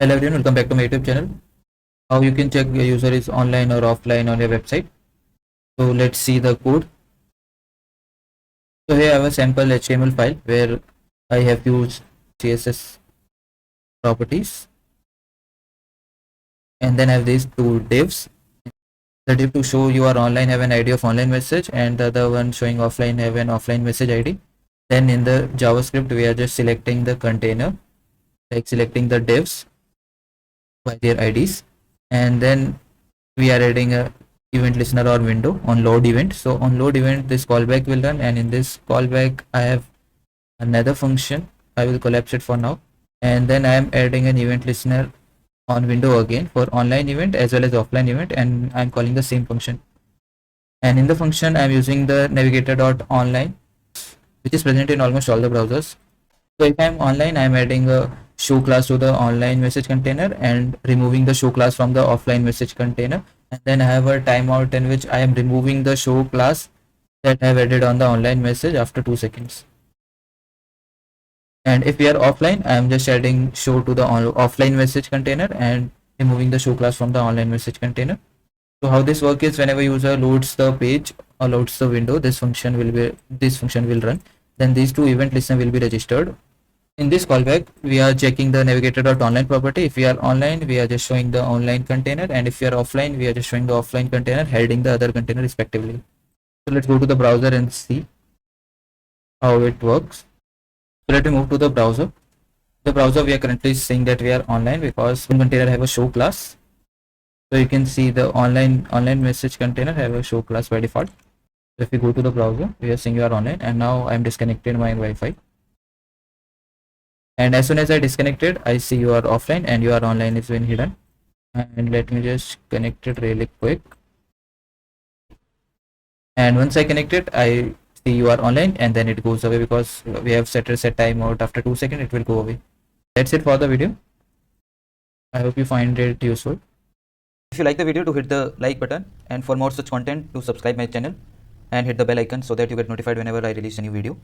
Hello everyone, welcome back to my YouTube channel. How you can check your user is online or offline on your website. So let's see the code. So here I have a sample HTML file where I have used CSS properties, and then I have these two divs. The div to show you are online have an ID of online message, and the other one showing offline have an offline message ID. Then in the JavaScript we are just selecting the container, like selecting the divs by their IDs, and then we are adding a event listener or window on load event. So on load event this callback will run, and in this callback I have another function. I will collapse it for now, and then I am adding an event listener on window again for online event as well as offline event, and I'm calling the same function. And in the function I'm using the navigator.online, which is present in almost all the browsers. So if I'm online, I'm adding a show class to the online message container and removing the show class from the offline message container. And then I have a timeout in which I am removing the show class that I have added on the online message after 2 seconds. And if we are offline, I am just adding show to the offline message container and removing the show class from the online message container. So how this works is whenever user loads the page or loads the window, this function will run. Then these two event listener will be registered. In this callback, we are checking the navigator.online property. If we are online, we are just showing the online container, and if we are offline, we are just showing the offline container, heading the other container respectively. So let's go to the browser and see how it works. So let me move to the browser. The browser, we are currently saying that we are online because one container have a show class. So you can see the online message container have a show class by default. So if we go to the browser, we are saying you are online, and now I'm disconnected my Wi-Fi. And as soon as I disconnected, I see you are offline and you are online is been hidden. And let me just connect it really quick. And once I connect it, I see you are online, and then it goes away because we have set reset timeout. After 2 seconds, it will go away. That's it for the video. I hope you find it useful. If you like the video, to hit the like button, and for more such content, to subscribe my channel and hit the bell icon so that you get notified whenever I release a new video.